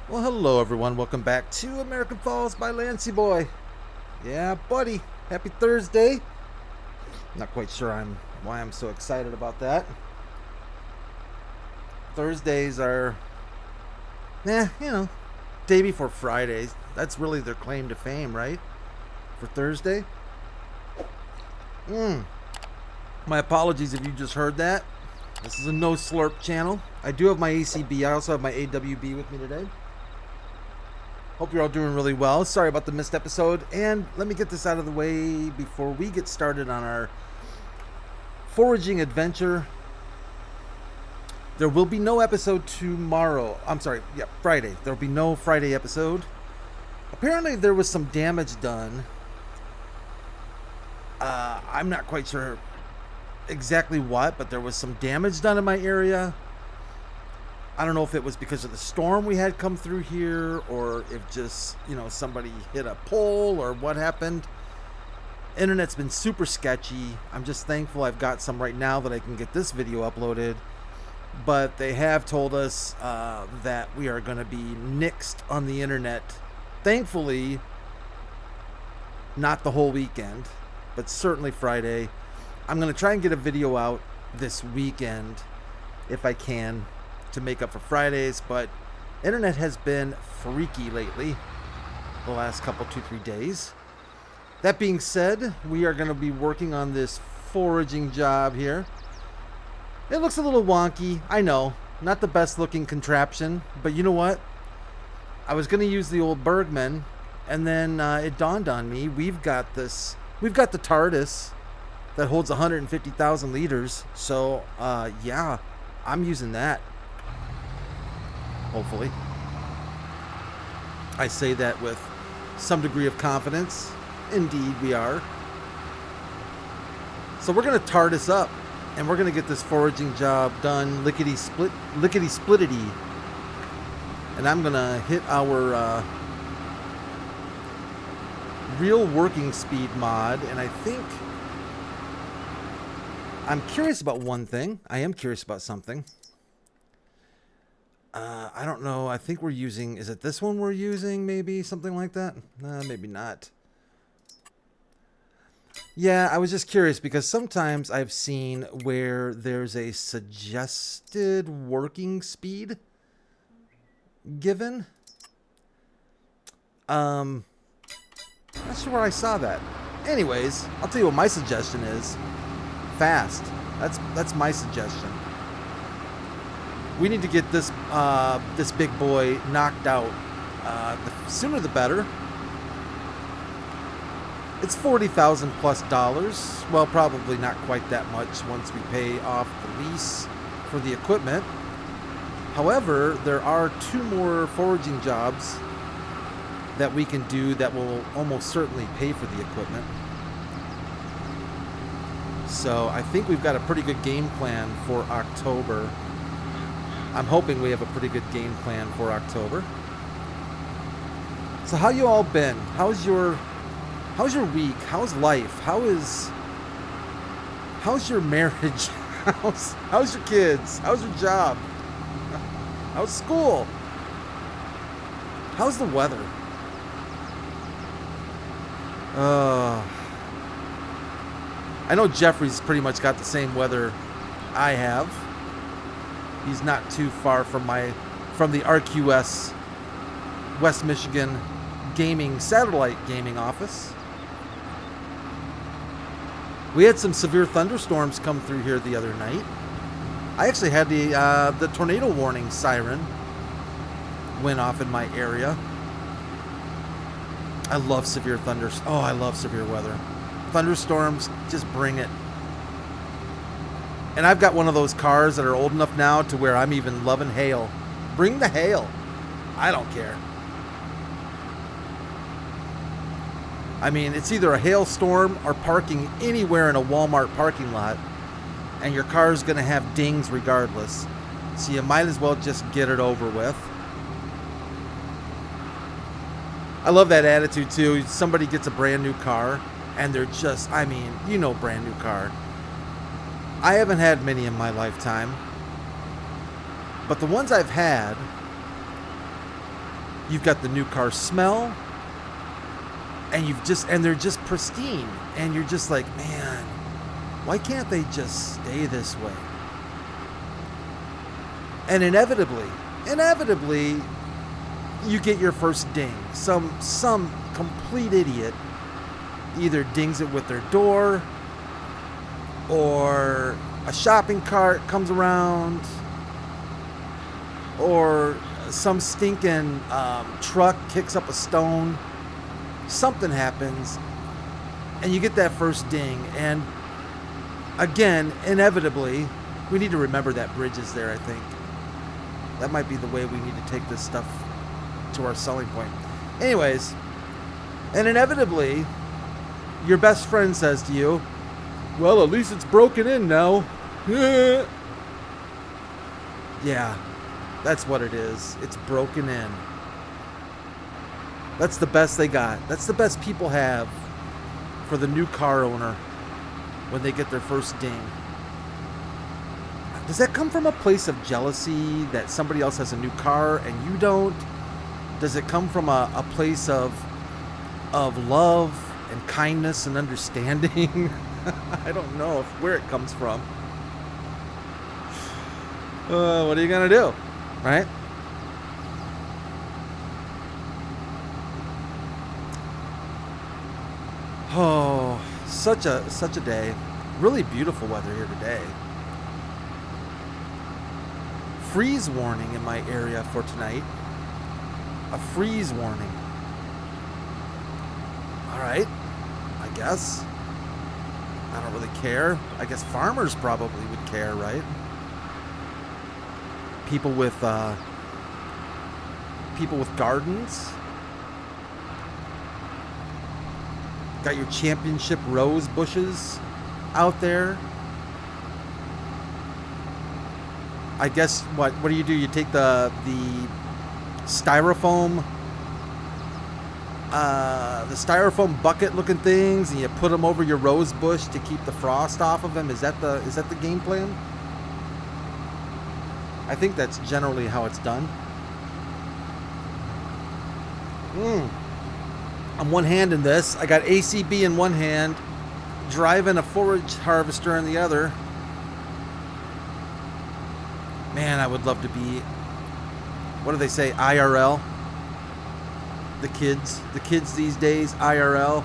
Well, hello everyone. Welcome back to American Falls by Lancyboi. Yeah, buddy. Happy Thursday. Not quite sure why I'm so excited about that. Thursdays are, day before Fridays. That's really their claim to fame, right? For Thursday. My apologies if you just heard that. This is a no slurp channel. I do have my ACB. I also have my AWB with me today. Hope you're all doing really well. Sorry about the missed episode. And let me get this out of the way before we get started on our foraging adventure. There will be no episode tomorrow. Friday. There will be no Friday episode. Apparently there was some damage done. I'm not quite sure exactly what, but there was some damage done in my area. I don't know if it was because of the storm we had come through here, or if just, somebody hit a pole or what happened. Internet's been super sketchy. I'm just thankful I've got some right now that I can get this video uploaded. But they have told us that we are going to be nixed on the internet. Thankfully, not the whole weekend, but certainly Friday. I'm going to try and get a video out this weekend if I can, to make up for Fridays, but internet has been freaky lately the last couple 2-3 days. That being said, we are going to be working on this foraging job here. It looks a little wonky, I know, not the best looking contraption, but you know what, I was going to use the old Bergman, and then it dawned on me, we've got the TARDIS that holds 150,000 liters, so yeah, I'm using that. Hopefully. I say that with some degree of confidence. Indeed, we are. So we're going to TARDIS up, and we're going to get this foraging job done lickety-splittity. And I'm going to hit our real working speed mod, and I think I'm curious about one thing. I am curious about something. I don't know. I think we're using... Is it this one we're using? Maybe? Something like that? Maybe not. Yeah, I was just curious because sometimes I've seen where there's a suggested working speed given. Not sure where I saw that. Anyways, I'll tell you what my suggestion is. Fast. That's my suggestion. We need to get this this big boy knocked out. The sooner the better. It's $40,000 plus. Well, probably not quite that much once we pay off the lease for the equipment. However, there are 2 more foraging jobs that we can do that will almost certainly pay for the equipment. So I think we've got a pretty good game plan for October. I'm hoping we have a pretty good game plan for October. So how you all been? How's your week? How's life? How's your marriage? How's your kids? How's your job? How's school? How's the weather? I know Jeffrey's pretty much got the same weather I have. He's not too far from the RQS West Michigan satellite gaming office. We had some severe thunderstorms come through here the other night. I actually had the tornado warning siren went off in my area. I love severe I love severe weather. Thunderstorms, just bring it. And I've got one of those cars that are old enough now to where I'm even loving hail. Bring the hail. I don't care. I mean, it's either a hailstorm or parking anywhere in a Walmart parking lot, and your car's going to have dings regardless. So you might as well just get it over with. I love that attitude too. Somebody gets a brand new car, and they're just, brand new car. I haven't had many in my lifetime, but the ones I've had, You've got the new car smell, and they're just pristine, and you're just like, man, why can't they just stay this way? And inevitably, you get your first ding. Some complete idiot either dings it with their door, or a shopping cart comes around, or some stinking truck kicks up a stone. Something happens, and you get that first ding. And again, inevitably, we need to remember that bridge is there, I think. That might be the way we need to take this stuff to our selling point. Anyways, and inevitably, your best friend says to you, well, at least it's broken in now. Yeah, that's what it is. It's broken in. That's the best they got. That's the best people have for the new car owner when they get their first ding. Does that come from a place of jealousy that somebody else has a new car and you don't? Does it come from a place of love and kindness and understanding? I don't know where it comes from. What are you gonna do, right? Oh, such a day. Really beautiful weather here today. Freeze warning in my area for tonight. A freeze warning. All right, I guess. I don't really care. I guess farmers probably would care, right? People with gardens. Got your championship rose bushes out there. I guess what do? You take the styrofoam bucket looking things and you put them over your rose bush to keep the frost off of them. Is that the game plan? I think that's generally how it's done. I'm one-handed this. I got ACB in one hand, driving a forage harvester in the other. Man, I would love to be, what do they say, IRL? The kids these days, IRL.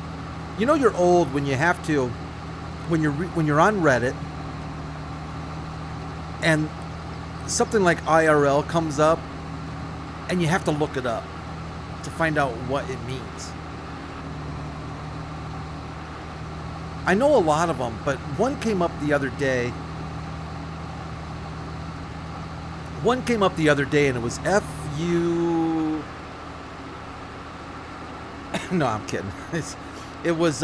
You know you're old when you have to, when you're on Reddit, and something like IRL comes up, and you have to look it up to find out what it means. I know a lot of them, but one came up the other day. And it was FU. No, I'm kidding. It was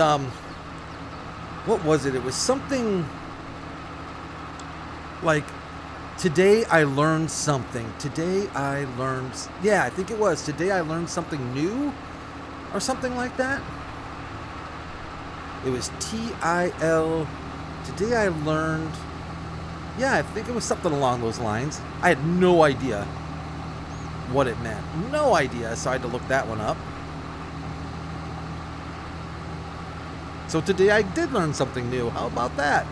what was it? It was something like, today I learned something. Yeah, I think it was today I learned something new, or something like that. It was TIL. Today I learned. Yeah, I think it was something along those lines. I had no idea what it meant. No idea, so I had to look that one up. So today I did learn something new. How about that?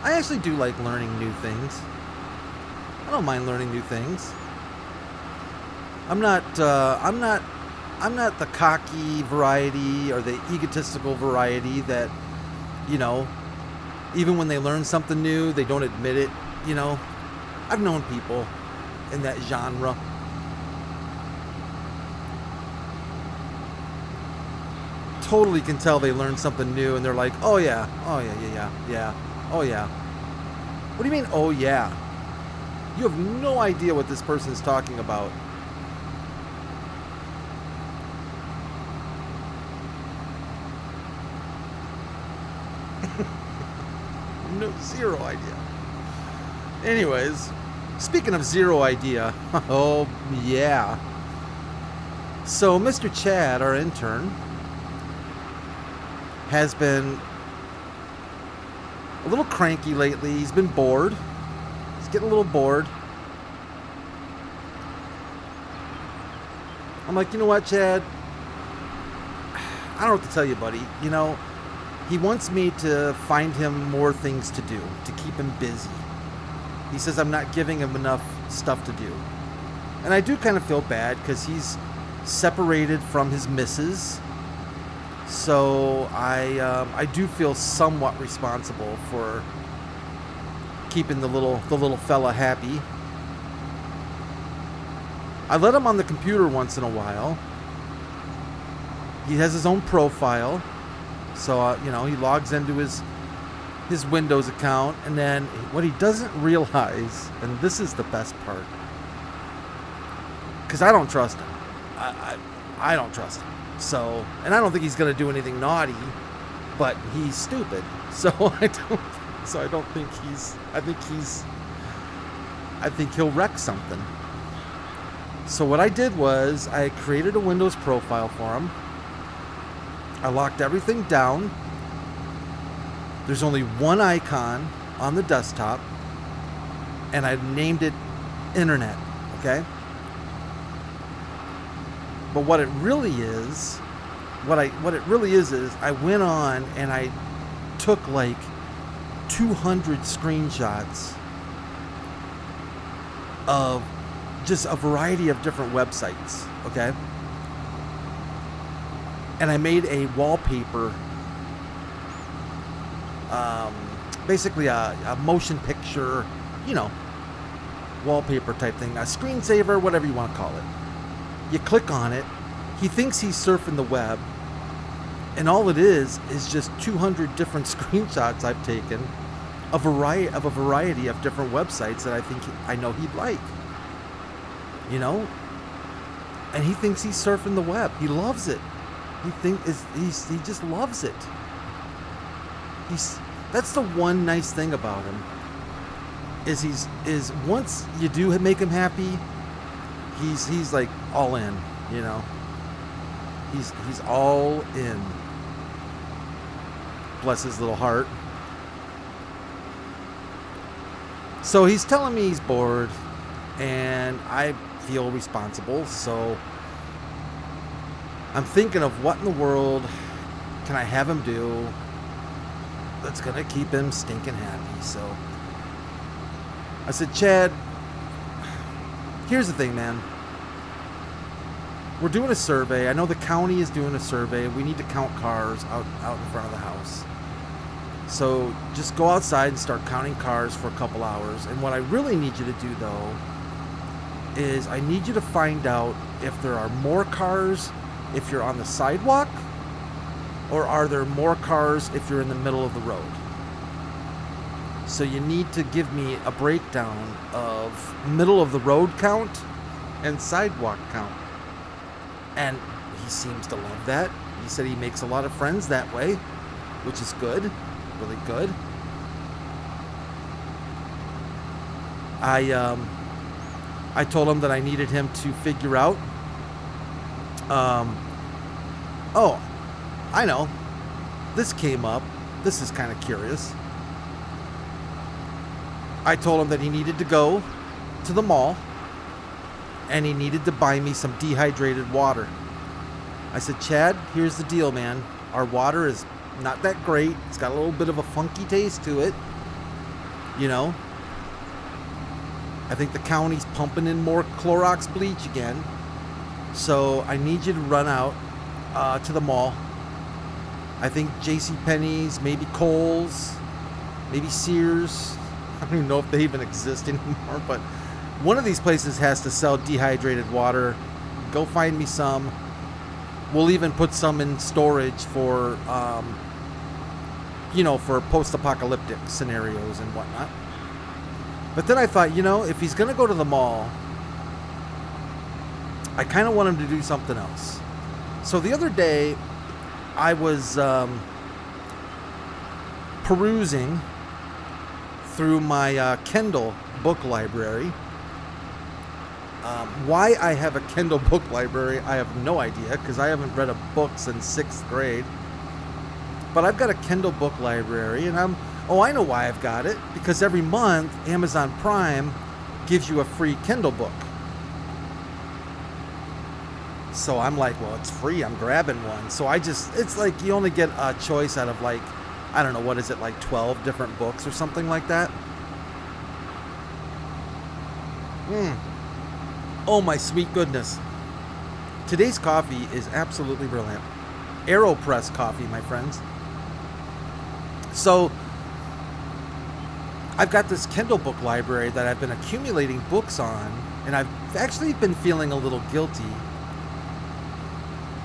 I actually do like learning new things. I don't mind learning new things. I'm not the cocky variety or the egotistical variety that, you know, even when they learn something new, they don't admit it, you know. I've known people in that genre. Totally can tell they learned something new and they're like, oh yeah. What do you mean, oh yeah? You have no idea what this person is talking about. No, zero idea. Anyways, speaking of zero idea, oh yeah. So Mr. Chad, our intern, has been a little cranky lately. He's been bored. He's getting a little bored. I'm like, you know what, Chad? I don't know what to tell you, buddy. You know, he wants me to find him more things to do, to keep him busy. He says I'm not giving him enough stuff to do. And I do kind of feel bad because he's separated from his missus. So I do feel somewhat responsible for keeping the little fella happy. I let him on the computer once in a while. He has his own profile. So, you know, he logs into his Windows account. And then what he doesn't realize, and this is the best part, because I don't trust him. I don't trust him. So, and I don't think he's going to do anything naughty, but he's stupid. So I don't think I think he'll wreck something. So what I did was I created a Windows profile for him. I locked everything down. There's only one icon on the desktop, and I named it Internet, okay? But what it really is, is I went on and I took like 200 screenshots of just a variety of different websites, okay? And I made a wallpaper, basically a motion picture, you know, wallpaper type thing, a screensaver, whatever you want to call it. You click on it, he thinks he's surfing the web, and all it is just 200 different screenshots I've taken of a variety of different websites that I know he'd like. You know? And he thinks he's surfing the web. He loves it. He just loves it. That's the one nice thing about him. Is once you do make him happy, he's like all in, you know. He's all in. Bless his little heart. So he's telling me he's bored, and I feel responsible, so I'm thinking of what in the world can I have him do that's gonna keep him stinking happy. So I said, Chad, here's the thing, man. We're doing a survey. I know the county is doing a survey. We need to count cars out in front of the house. So just go outside and start counting cars for a couple hours. And what I really need you to do, though, is I need you to find out if there are more cars if you're on the sidewalk, or are there more cars if you're in the middle of the road. So you need to give me a breakdown of middle of the road count and sidewalk count. And he seems to love that. He said he makes a lot of friends that way, which is good, really good. I told him that I needed him to figure out. Oh, I know. This came up. This is kind of curious. I told him that he needed to go to the mall and he needed to buy me some dehydrated water. I said, Chad, here's the deal, man. Our water is not that great. It's got a little bit of a funky taste to it. You know? I think the county's pumping in more Clorox bleach again. So I need you to run out to the mall. I think JCPenney's, maybe Kohl's, maybe Sears. I don't even know if they even exist anymore, but one of these places has to sell dehydrated water. Go find me some. We'll even put some in storage for, for post-apocalyptic scenarios and whatnot. But then I thought, if he's going to go to the mall, I kind of want him to do something else. So the other day, I was perusing through my Kindle book library. Why I have a Kindle book library, I have no idea, because I haven't read a book since 6th grade. But I've got a Kindle book library, and I know why I've got it. Because every month, Amazon Prime gives you a free Kindle book. So I'm like, well, it's free. I'm grabbing one. So it's like you only get a choice out of like, I don't know, what is it, like 12 different books or something like that? Oh my sweet goodness. Today's coffee is absolutely brilliant. AeroPress coffee, my friends. So I've got this Kindle book library that I've been accumulating books on, and I've actually been feeling a little guilty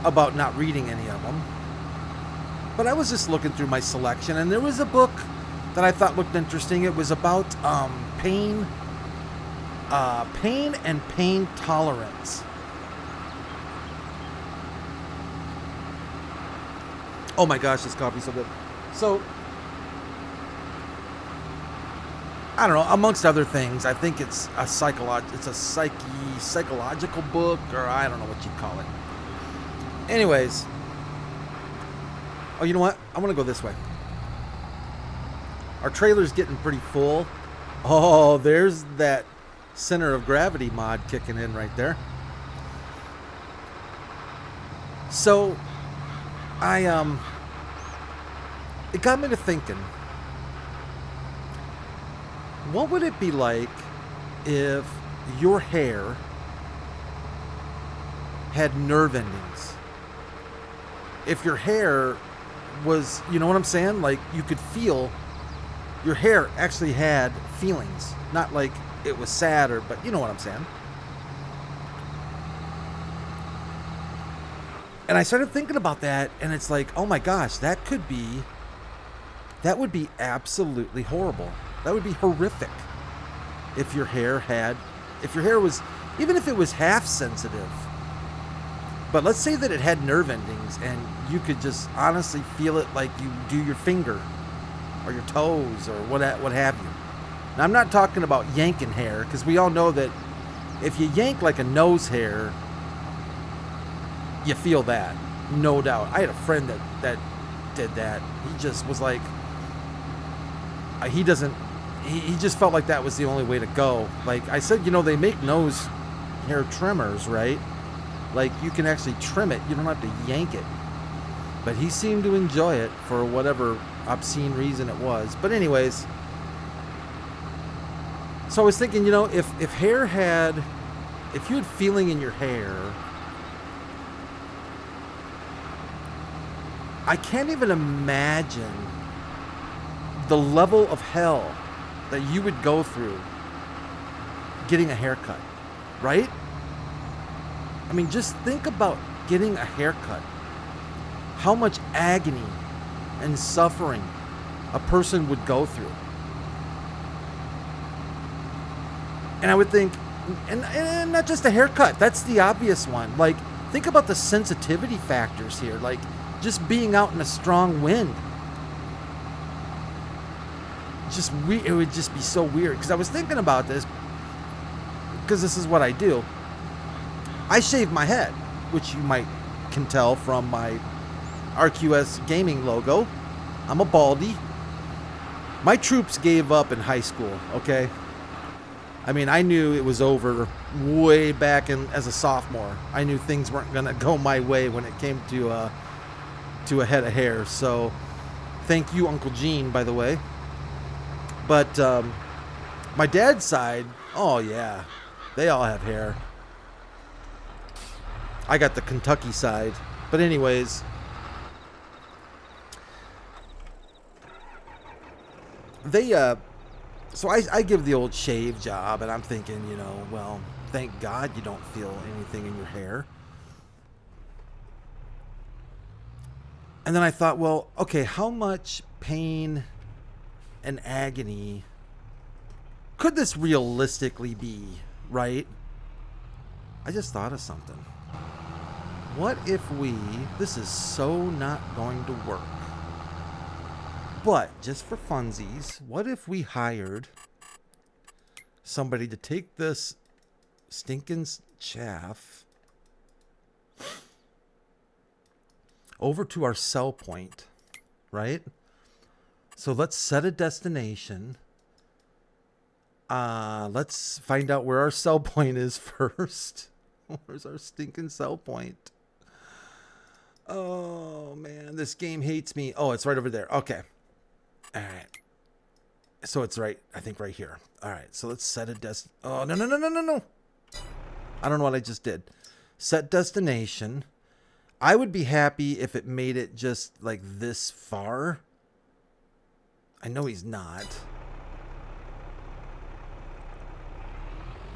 about not reading any of them. But I was just looking through my selection, and there was a book that I thought looked interesting. It was about pain and pain tolerance. Oh my gosh, this coffee's so good. So, I don't know, amongst other things, I think it's a psychological book, or I don't know what you'd call it. Anyways. Oh, you know what? I want to go this way. Our trailer's getting pretty full. Oh, there's that center of gravity mod kicking in right there. So, it got me to thinking, what would it be like if your hair had nerve endings? If your hair was, you know what I'm saying? Like you could feel your hair actually had feelings, not like it was sad but you know what I'm saying? And I started thinking about that, and it's like, oh my gosh, that would be absolutely horrible. That would be horrific if your hair was, even if it was half sensitive, but let's say that it had nerve endings and you could just honestly feel it like you do your finger or your toes or what have you. Now, I'm not talking about yanking hair, because we all know that if you yank like a nose hair, you feel that, no doubt. I had a friend that did that. He just was like, he just felt like that was the only way to go. Like I said, they make nose hair trimmers, right? Like you can actually trim it. You don't have to yank it. But he seemed to enjoy it for whatever obscene reason it was. But anyways, so I was thinking, if you had feeling in your hair, I can't even imagine the level of hell that you would go through getting a haircut, right? I mean, just think about getting a haircut. How much agony and suffering a person would go through. And I would think, and not just a haircut, that's the obvious one. Like, think about the sensitivity factors here. Like, just being out in a strong wind. It would just be so weird. Because I was thinking about this, because this is what I do. I shave my head, which you can tell from my RQS gaming logo. I'm a baldy. My troops gave up in high school, okay? I mean, I knew it was over way back as a sophomore. I knew things weren't going to go my way when it came to a head of hair. So, thank you, Uncle Gene, by the way. But my dad's side, oh yeah, they all have hair. I got the Kentucky side. But anyways, so I give the old shave job, and I'm thinking, well, thank God you don't feel anything in your hair. And then I thought, well, okay, how much pain and agony could this realistically be, right? I just thought of something. What if this is so not going to work, but just for funsies, what if we hired somebody to take this stinking chaff over to our sell point, right? So let's set a destination. Let's find out where our sell point is first. Where's our stinking sell point? Oh, man. This game hates me. Oh, it's right over there. Okay. All right. So it's right, I think right here. All right. So let's set a Oh, no, no, no, no, no, no. I don't know what I just did. Set destination. I would be happy if it made it just like this far. I know he's not.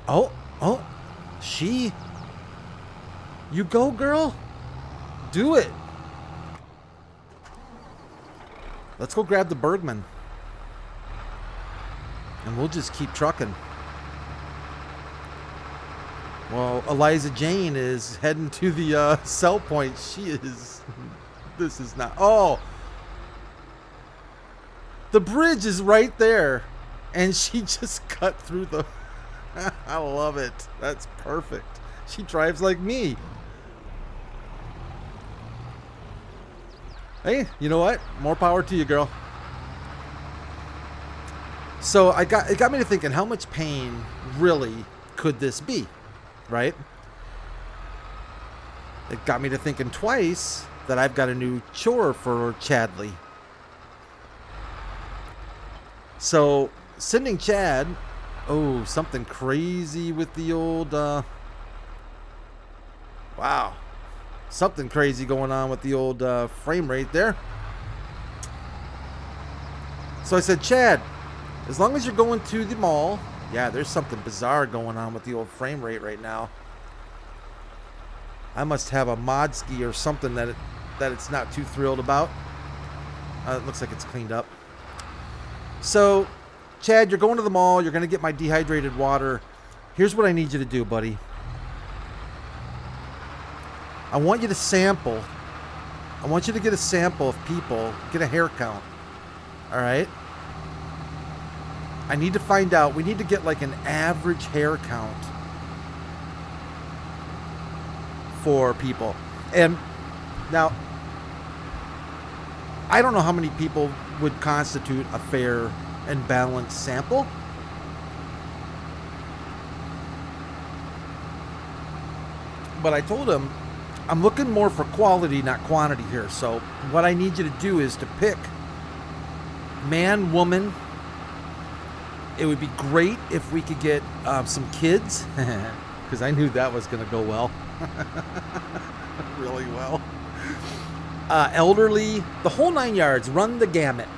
Oh, oh, she. You go, girl. Do it. Let's go grab the Bergman. And we'll just keep trucking. Well, Eliza Jane is heading to the sell point. She is. This is not. Oh. The bridge is right there. And she just cut through the. I love it. That's perfect. She drives like me. Hey, you know what? More power to you, girl. So it got me to thinking, how much pain really could this be? Right? It got me to thinking twice that I've got a new chore for Chadley. So, sending Chad, oh, something crazy with the old, wow. Something crazy going on with the old frame rate there. So I said, Chad, as long as you're going to the mall, yeah, there's something bizarre going on with the old frame rate right now. I must have a mod ski or something that it's not too thrilled about. It looks like it's cleaned up. So, Chad, you're going to the mall. You're going to get my dehydrated water. Here's what I need you to do, buddy. I want you to sample. I want you to get a sample of people. Get a hair count. All right? I need to find out. We need to get like an average hair count for people. And now, I don't know how many people would constitute a fair and balanced sample. But I told him, I'm looking more for quality, not quantity here. So what I need you to do is to pick man, woman. It would be great if we could get some kids, because I knew that was going to go well. Really well. Elderly, the whole 9 yards, run the gamut.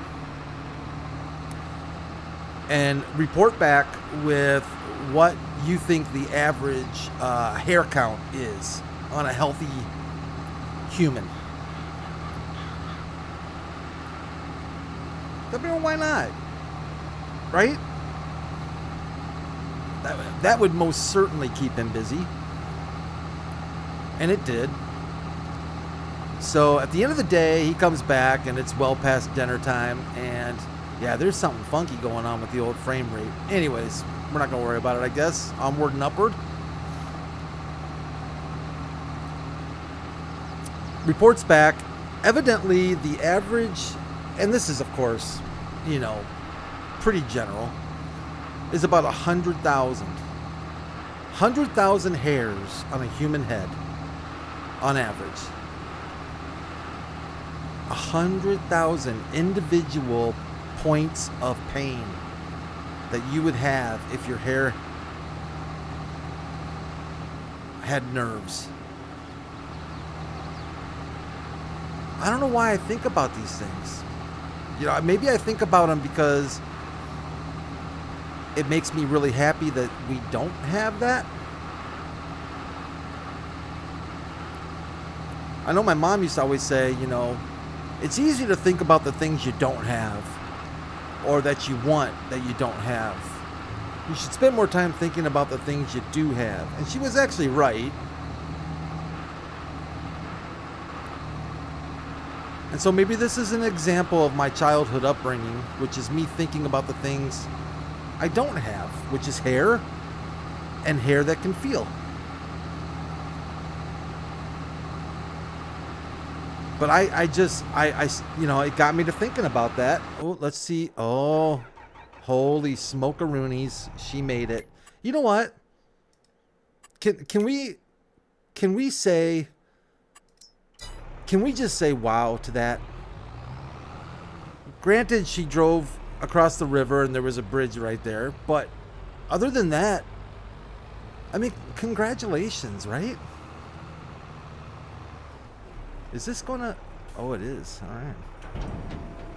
And report back with what you think the average hair count is on a healthy human. I mean, why not? Right? That would most certainly keep him busy. And it did. So at the end of the day, he comes back and it's well past dinner time. And yeah, there's something funky going on with the old frame rate. Anyways, we're not going to worry about it, I guess. Onward and upward. Reports back. Evidently, the average, and this is, of course, you know, pretty general, is about 100,000. 100,000 hairs on a human head, on average. 100,000 individual points of pain that you would have if your hair had nerves. I don't know why I think about these things. You know, maybe I think about them because it makes me really happy that we don't have that. I know my mom used to always say, you know, it's easy to think about the things you don't have or that you want that you don't have. You should spend more time thinking about the things you do have. And she was actually right. And so maybe this is an example of my childhood upbringing, which is me thinking about the things I don't have, which is hair and hair that can feel. But I you know, it got me to thinking about that. Oh, let's see. Oh, holy smokeroonies. She made it. You know what? Can we Can we just say wow to that? Granted, she drove across the river and there was a bridge right there, but other than that, I mean, congratulations, right? Is this gonna... Oh, it is. All right.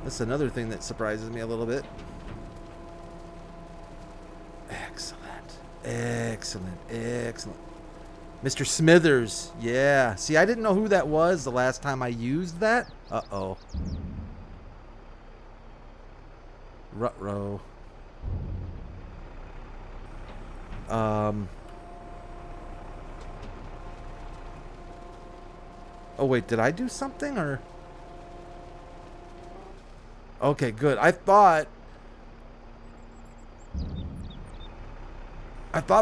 That's another thing that surprises me a little bit. Excellent. Excellent. Excellent. Mr. Smithers. Yeah. See, I didn't know who that was the last time I used that. Uh-oh. Ruh-roh. Oh, wait. Did I do something, or... Okay, good. I thought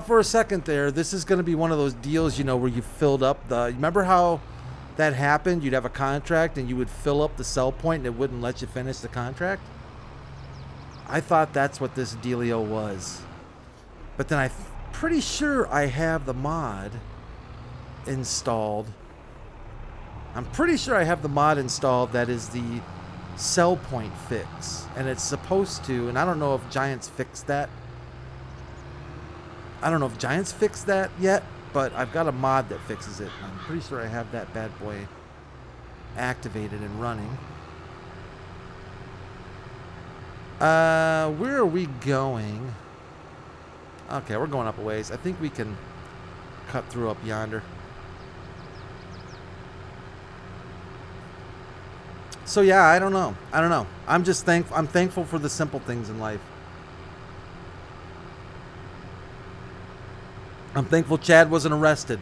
for a second there, this is going to be one of those deals, you know, where you filled up the... Remember how that happened? You'd have a contract and you would fill up the sell point and it wouldn't let you finish the contract? I thought that's what this dealio was. But then I'm pretty sure I have the mod installed. I'm pretty sure I have the mod installed that is the sell point fix. And it's supposed to, and I don't know if Giants fixed that. I don't know if Giants fixed that yet, but I've got a mod that fixes it. I'm pretty sure I have that bad boy activated and running. Where are we going? Okay, we're going up a ways. I think we can cut through up yonder. So yeah, I don't know. I'm just I'm thankful for the simple things in life. I'm thankful Chad wasn't arrested.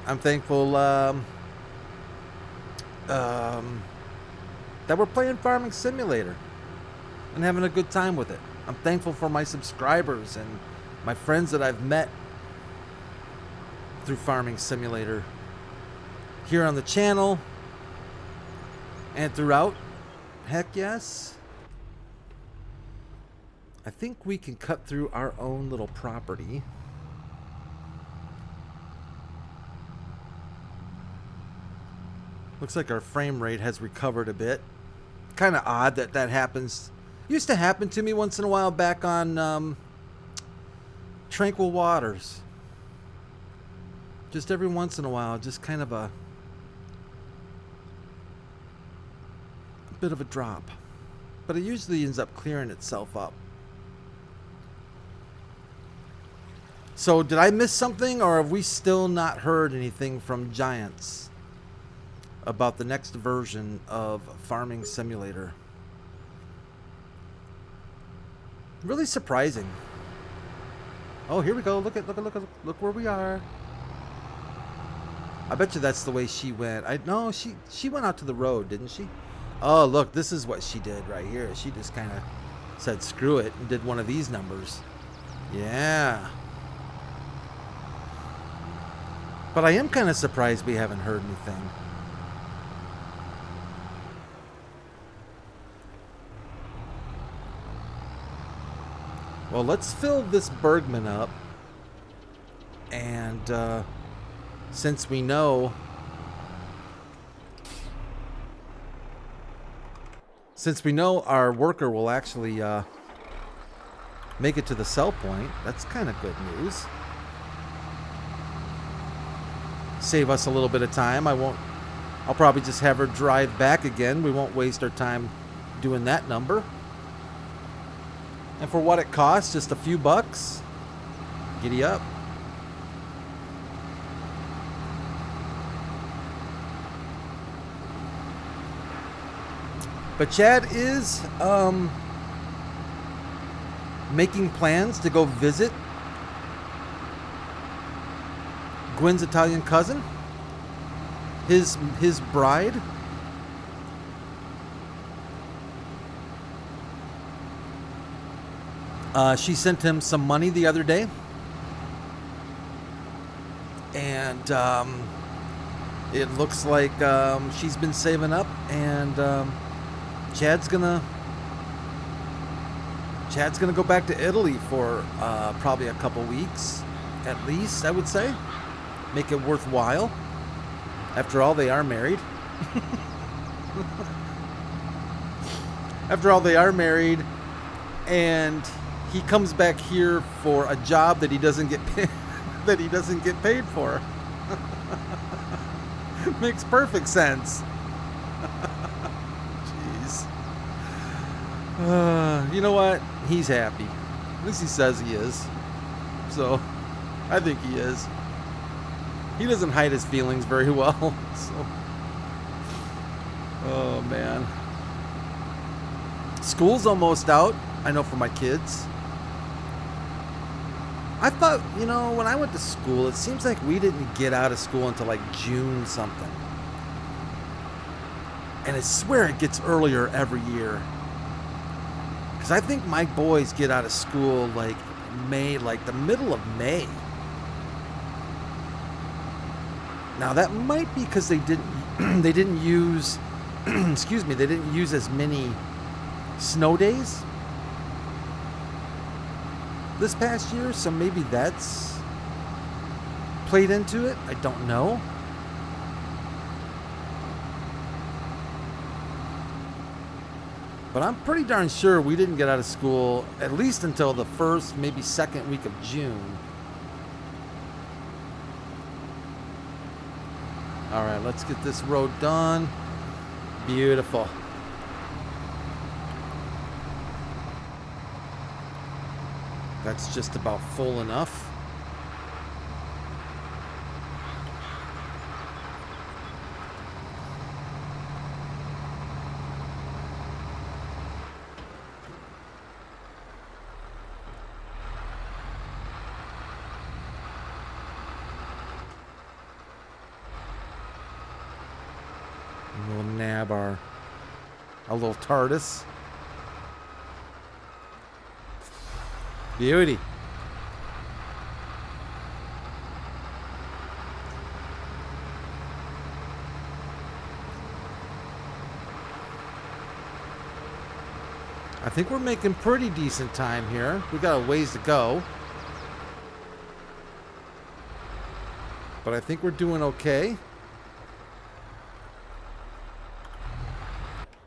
I'm thankful that we're playing Farming Simulator and having a good time with it. I'm thankful for my subscribers and my friends that I've met through Farming Simulator here on the channel and throughout. Heck yes. I think we can cut through our own little property. Looks like our frame rate has recovered a bit. Kind of odd that that happens. Used to happen to me once in a while back on Tranquil Waters. Just every once in a while, just kind of a bit of a drop. But it usually ends up clearing itself up. So did I miss something, or have we still not heard anything from Giants about the next version of Farming Simulator? Really surprising. Oh, here we go. Look where we are. I bet you that's the way she went. No, she went out to the road, didn't she? Oh, look, this is what she did right here. She just kind of said screw it and did one of these numbers. Yeah. But I am kind of surprised we haven't heard anything. Well, let's fill this Bergman up. And since we know our worker will actually make it to the sell point, that's kind of good news. Save us a little bit of time. I'll probably just have her drive back again. We won't waste our time doing that number. And for what it costs, just a few bucks. Giddy up. But Chad is making plans to go visit Gwen's Italian cousin, his bride. She sent him some money the other day, and it looks like she's been saving up, and Chad's gonna Chad's going to go back to Italy for probably a couple weeks, at least, I would say. Make it worthwhile. After all, they are married. After all, they are married, and he comes back here for a job that he doesn't get paid for. Makes perfect sense. Jeez. You know what? He's happy. At least he says he is. So, I think he is. He doesn't hide his feelings very well. So. Oh, man. School's almost out. I know for my kids. I thought, you know, when I went to school, it seems like we didn't get out of school until like June something. And I swear it gets earlier every year. Because I think my boys get out of school like May, like the middle of May. Now that might be because they didn't use, excuse me, they didn't use as many snow days this past year, so maybe that's played into it. I don't know. But I'm pretty darn sure we didn't get out of school at least until the first, maybe second week of June. All right, let's get this road done. Beautiful. That's just about full enough. We'll nab our little TARDIS. Beauty. I think we're making pretty decent time here. We got a ways to go. But I think we're doing okay.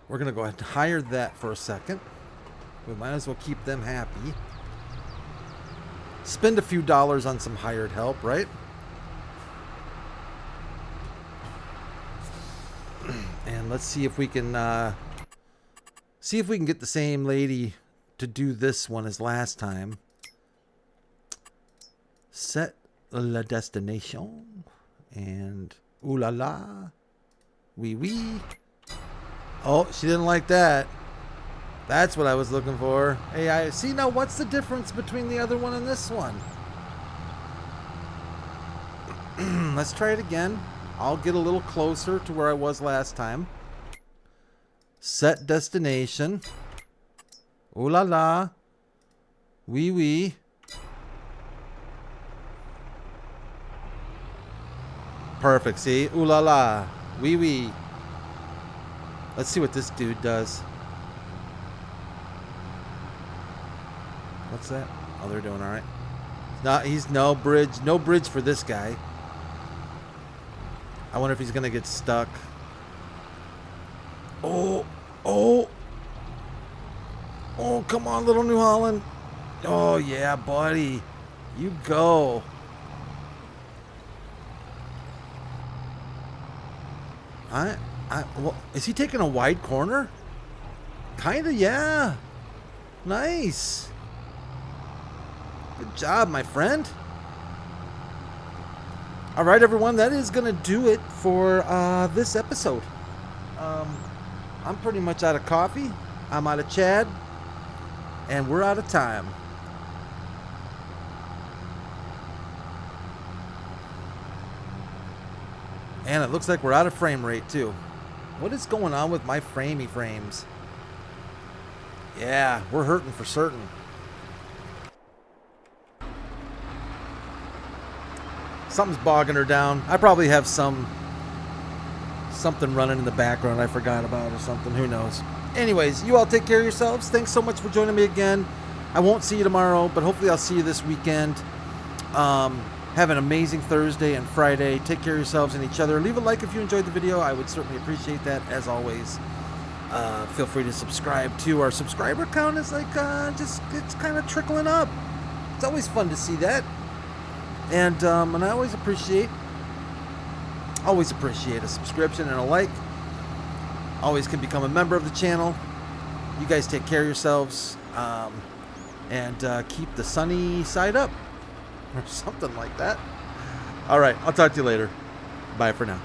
We're going to go ahead and hire that for a second. We might as well keep them happy. Spend a few dollars on some hired help, right? And let's see if we can get the same lady to do this one as last time. Set la destination and ooh la la, wee wee. Oh, she didn't like that. That's what I was looking for. Hey, I see now. What's the difference between the other one and this one? Let's try it again. I'll get a little closer to where I was last time. Set destination. Ooh la la. Wee wee. Perfect. See? Ooh la la. Wee wee. Let's see what this dude does. What's that? Oh, they're doing all right. He's no bridge for this guy. I wonder if he's gonna get stuck. Oh, come on, little New Holland. Oh yeah, buddy, you go. Well, is he taking a wide corner? Kinda, yeah. Nice. Good job, my friend. All right, everyone, that is going to do it for this episode. I'm pretty much out of coffee. I'm out of Chad. And we're out of time. And it looks like we're out of frame rate, too. What is going on with my framey frames? Yeah, we're hurting for certain. Something's bogging her down. I probably have something running in the background I forgot about or something. Who knows? Anyways, you all take care of yourselves. Thanks so much for joining me again. I won't see you tomorrow, but hopefully I'll see you this weekend. Have an amazing Thursday and Friday. Take care of yourselves and each other. Leave a like if you enjoyed the video. I would certainly appreciate that, as always. Feel free to subscribe to our subscriber count. It's like it's kind of trickling up. It's always fun to see that, and I always appreciate a subscription and a like. Always can become a member of the channel. You guys take care of yourselves, and keep the sunny side up, or something like that. All right, I'll talk to you later. Bye for now.